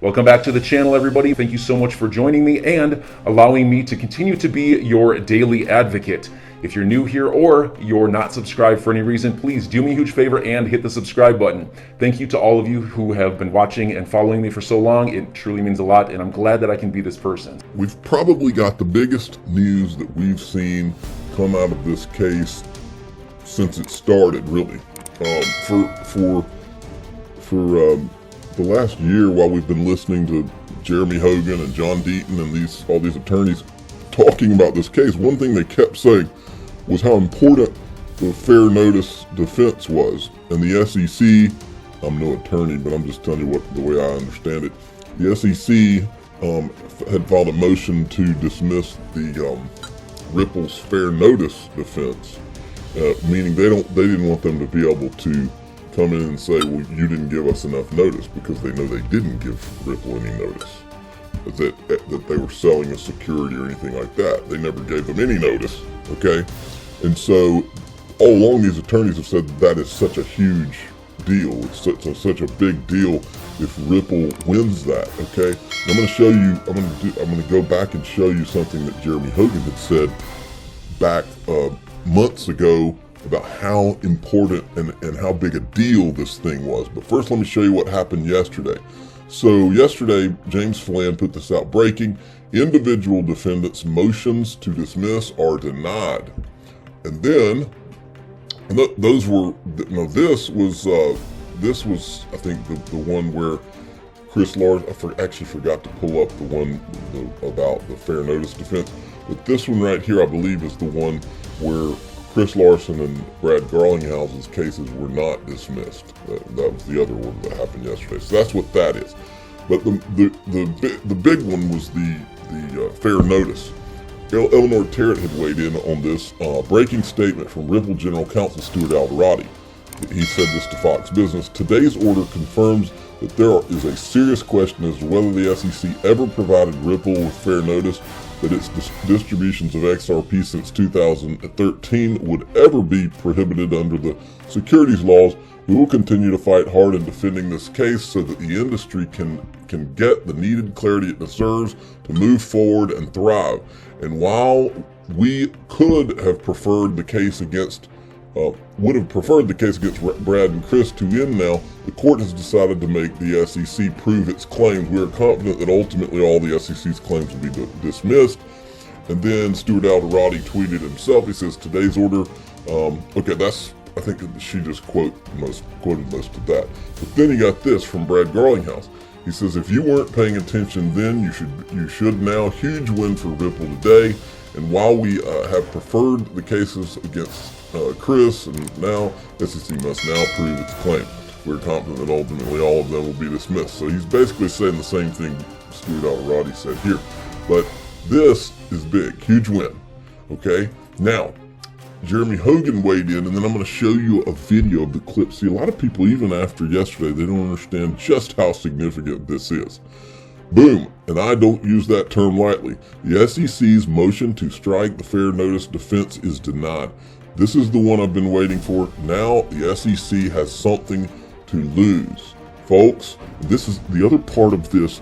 Welcome back to the channel, everybody. Thank you so much for joining me and allowing me to continue to be your daily advocate. If you're new here or you're not subscribed for any reason, please do me a huge favor and hit the subscribe button. Thank you to all of you who have been watching and following me for so long. It truly means a lot, and I'm glad that I can be this person. We've probably got the biggest news that we've seen come out of this case since it started, really. For the last year, while we've been listening to Jeremy Hogan and John Deaton and all these attorneys talking about this case, one thing they kept saying was how important the fair notice defense was. And the SEC, I'm no attorney, but I'm just telling you the way I understand it. The SEC had filed a motion to dismiss the Ripple's fair notice defense, meaning they didn't want them to be able to come in and say, well, you didn't give us enough notice, because they know they didn't give Ripple any notice that they were selling a security or anything like that. They never gave them any notice, okay? And so all along these attorneys have said that is such a huge deal. It's such a big deal if Ripple wins that, okay? And I'm going to show you, I'm going to go back and show you something that Jeremy Hogan had said back months ago about how important and how big a deal this thing was. But first, let me show you what happened yesterday. So yesterday, James Flan put this out: breaking, individual defendants' motions to dismiss are denied. And then, this was I think the one where Chris Larson, I actually forgot to pull up the one about the fair notice defense, but this one right here, I believe, is the one where Chris Larson and Brad Garlinghouse's cases were not dismissed. That was the other one that happened yesterday. So that's what that is. But the big one was the fair notice. Eleanor Terrett had weighed in on this breaking statement from Ripple General Counsel Stuart Alderoty. He said this to Fox Business: today's order confirms that there is a serious question as to whether the SEC ever provided Ripple with fair notice that its distributions of XRP since 2013 would ever be prohibited under the securities laws. We will continue to fight hard in defending this case so that the industry can get the needed clarity it deserves to move forward and thrive. And while we could have preferred the case against Brad and Chris to end now, the court has decided to make the SEC prove its claims. We are confident that ultimately all the SEC's claims will be dismissed. And then Stuart Alderoty tweeted himself. He says, today's order, I think she just quoted most of that. But then he got this from Brad Garlinghouse. He says, if you weren't paying attention then, you should now. Huge win for Ripple today. And while we have preferred the cases against Chris, and now SEC must now prove its claim. We're confident that ultimately all of them will be dismissed. So he's basically saying the same thing Stuart Alderoty said here. But this is big, huge win. Okay, now Jeremy Hogan weighed in, and then I'm going to show you a video of the clip. See, a lot of people, even after yesterday, they don't understand just how significant this is. Boom, and I don't use that term lightly. The SEC's motion to strike the fair notice defense is denied. This is the one I've been waiting for. Now the SEC has something to lose. Folks, this is the other part of this.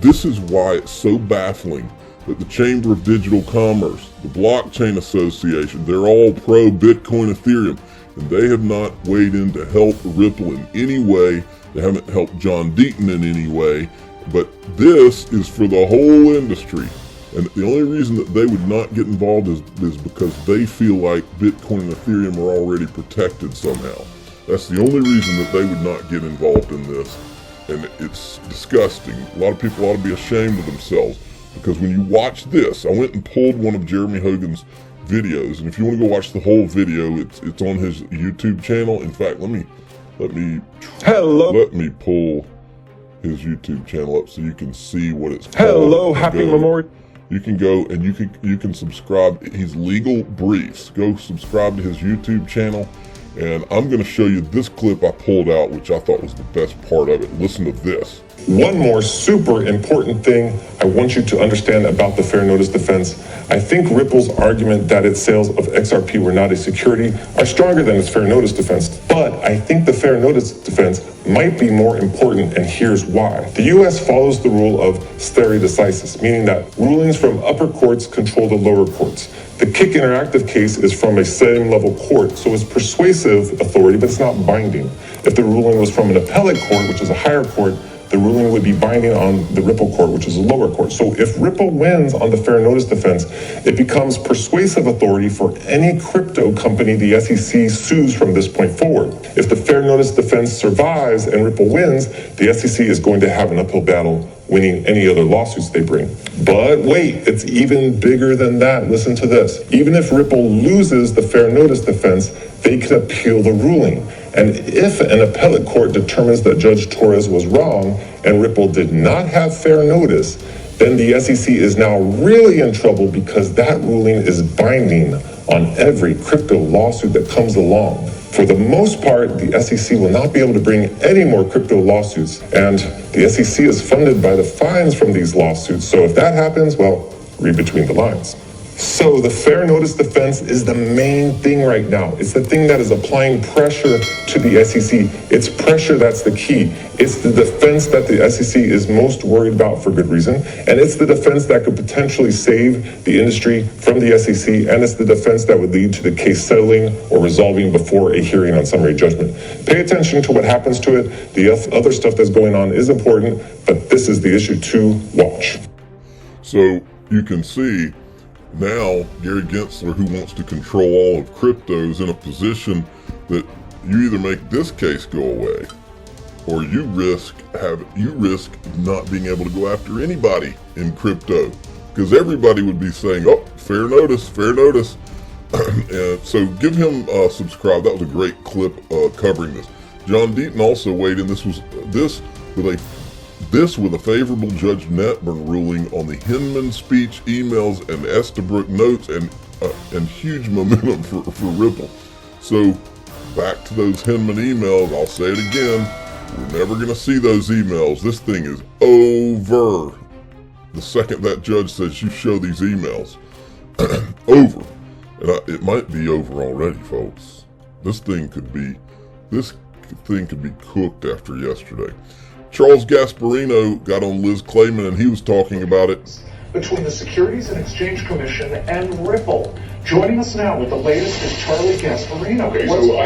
This is why it's so baffling that the Chamber of Digital Commerce, the Blockchain Association, they're all pro-Bitcoin, Ethereum, and they have not weighed in to help Ripple in any way. They haven't helped John Deaton in any way. But this is for the whole industry. And the only reason that they would not get involved is because they feel like Bitcoin and Ethereum are already protected somehow. That's the only reason that they would not get involved in this. And it's disgusting. A lot of people ought to be ashamed of themselves, because when you watch this, I went and pulled one of Jeremy Hogan's videos, and if you want to go watch the whole video, it's on his YouTube channel. In fact, let me pull his YouTube channel up so you can see what it's called. Hello, happy Memorial. You can go and you can subscribe. He's Legal Briefs. Go subscribe to his YouTube channel. And I'm going to show you this clip I pulled out, which I thought was the best part of it. Listen to this. One more super important thing I want you to understand about the fair notice defense. I think Ripple's argument that its sales of XRP were not a security are stronger than its fair notice defense. But I think the fair notice defense might be more important, and here's why. The U.S. follows the rule of stare decisis, meaning that rulings from upper courts control the lower courts. The Kick Interactive case is from a same-level court, so it's persuasive authority, but it's not binding. If the ruling was from an appellate court, which is a higher court, the ruling would be binding on the Ripple court, which is a lower court. So if Ripple wins on the fair notice defense, it becomes persuasive authority for any crypto company the SEC sues from this point forward. If the fair notice defense survives and Ripple wins, the SEC is going to have an uphill battle winning any other lawsuits they bring. But wait, it's even bigger than that. Listen to this. Even if Ripple loses the fair notice defense, they can appeal the ruling. And if an appellate court determines that Judge Torres was wrong and Ripple did not have fair notice, then the SEC is now really in trouble because that ruling is binding on every crypto lawsuit that comes along. For the most part, the SEC will not be able to bring any more crypto lawsuits, and the SEC is funded by the fines from these lawsuits. So if that happens, well, read between the lines. So the fair notice defense is the main thing right now. It's the thing that is applying pressure to the SEC. It's pressure that's the key. It's the defense that the SEC is most worried about for good reason. And it's the defense that could potentially save the industry from the SEC. And it's the defense that would lead to the case settling or resolving before a hearing on summary judgment. Pay attention to what happens to it. The other stuff that's going on is important, but this is the issue to watch. So you can see now Gary Gensler, who wants to control all of crypto, is in a position that you either make this case go away or you risk not being able to go after anybody in crypto, because everybody would be saying, oh, fair notice. And so give him a subscribe. That was a great clip covering this. John Deaton also weighed in. This with a favorable Judge Netburn ruling on the Hinman speech, emails, and Estabrook notes, and huge momentum for Ripple. So back to those Hinman emails. I'll say it again. We're never going to see those emails. This thing is over. The second that judge says you show these emails, over. And it might be over already, folks. This thing could be cooked after yesterday. Charles Gasparino got on Liz Clayman and he was talking about it. Between the Securities and Exchange Commission and Ripple. Joining us now with the latest is Charlie Gasparino. Okay, so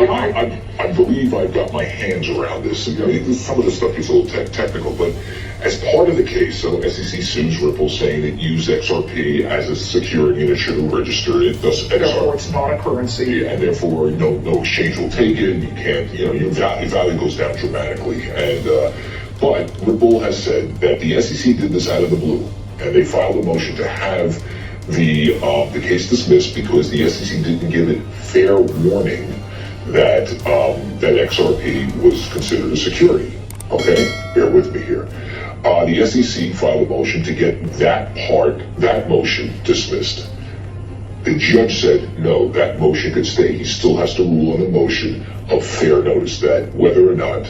I believe I've got my hands around this. I mean, some of the stuff is a little technical, but as part of the case, so SEC sues Ripple saying it used XRP as a security and it should have registered it. Thus, therefore, it's not a currency. Yeah, and therefore, no exchange will take it. You can't, your value goes down dramatically. And but Ripple has said that the SEC did this out of the blue, and they filed a motion to have the case dismissed because the SEC didn't give it fair warning that that XRP was considered a security. Okay, bear with me here. The SEC filed a motion to get that motion dismissed. The judge said, no, that motion could stay. He still has to rule on the motion of fair notice, that whether or not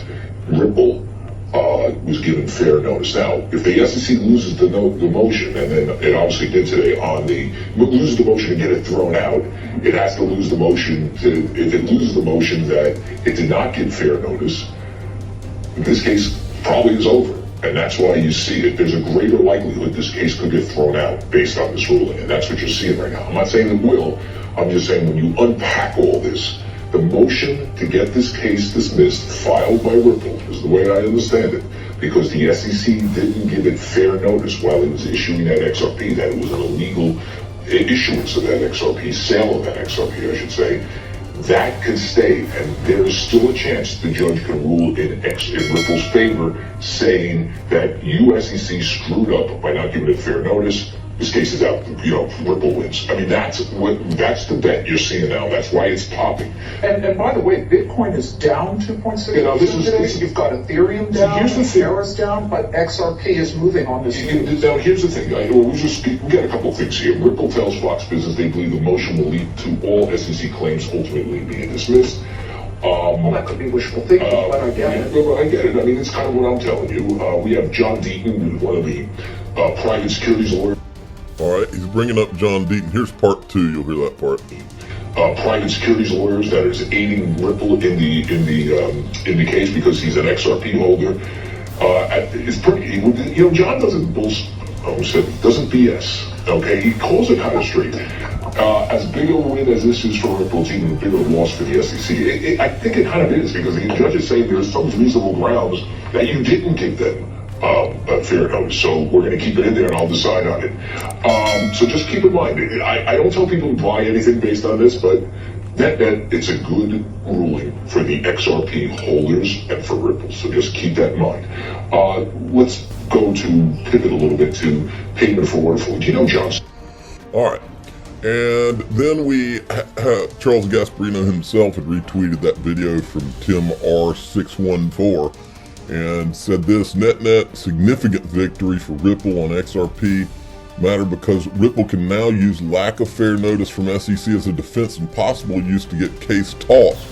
Ripple was given fair notice. Now, if the SEC loses the motion, and then it obviously did today loses the motion and get it thrown out, it has to lose the motion if it loses the motion that it did not get fair notice, this case probably is over. And that's why you see it. There's a greater likelihood this case could get thrown out based on this ruling. And that's what you're seeing right now. I'm not saying it will. I'm just saying when you unpack all this, the motion to get this case dismissed, filed by Ripple, is the way I understand it, because the SEC didn't give it fair notice while it was issuing that XRP, that it was an illegal issuance of that XRP, sale of that XRP, I should say. That can stay, and there is still a chance the judge can rule in Ripple's favor, saying that SEC screwed up by not giving it fair notice. This case is out, Ripple wins. I mean, that's the bet you're seeing now. That's why it's popping. And by the way, Bitcoin is down 2.6% today. You've got Ethereum down, Terra's down, but XRP is moving on this news. Now, here's the thing. We got a couple of things here. Ripple tells Fox Business they believe the motion will lead to all SEC claims ultimately being dismissed. Well, that could be wishful thinking, but I get it. I get it. I mean, it's kind of what I'm telling you. We have John Deaton, one of the private securities lawyers. All right, he's bringing up John Deaton. Here's part two. You'll hear that part. private securities lawyers that is aiding Ripple in the case because he's an XRP holder. It's pretty. You know, John doesn't doesn't BS. Okay, he calls it kind of straight. As big a win as this is for Ripple, it's even a bigger loss for the SEC. I think it kind of is, because the judge is saying there's some reasonable grounds that you didn't give them a fair notice. So we're going to keep it in there, and I'll decide on it. So just keep in mind, I don't tell people to buy anything based on this, but net, it's a good ruling for the XRP holders and for Ripple. So just keep that in mind. Let's go to pivot a little bit to payment for order flow. Do you know, Johnson? All right. And then Charles Gasparino himself had retweeted that video from Tim R614 and said this: net significant victory for Ripple on XRP matter because Ripple can now use lack of fair notice from SEC as a defense and possible use to get case tossed.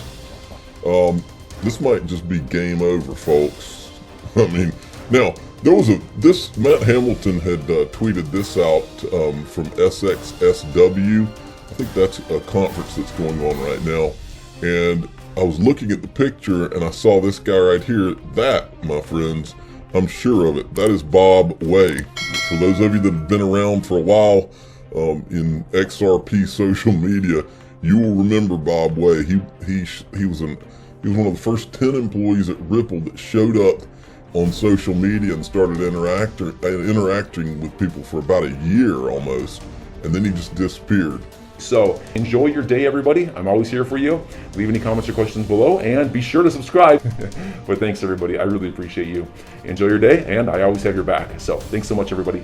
This might just be game over, folks. I mean, now there was Matt Hamilton had tweeted this out from SXSW. I think that's a conference that's going on right now. And I was looking at the picture and I saw this guy right here. That, my friends, I'm sure of it, that is Bob Way. For those of you that have been around for a while in XRP social media, you will remember Bob Way. He was one of the first 10 employees at Ripple that showed up on social media and started interacting with people for about a year almost, and then he just disappeared. So enjoy your day, everybody. I'm always here for you. Leave any comments or questions below, and be sure to subscribe. But thanks, everybody. I really appreciate you. Enjoy your day, and I always have your back. So thanks so much, everybody.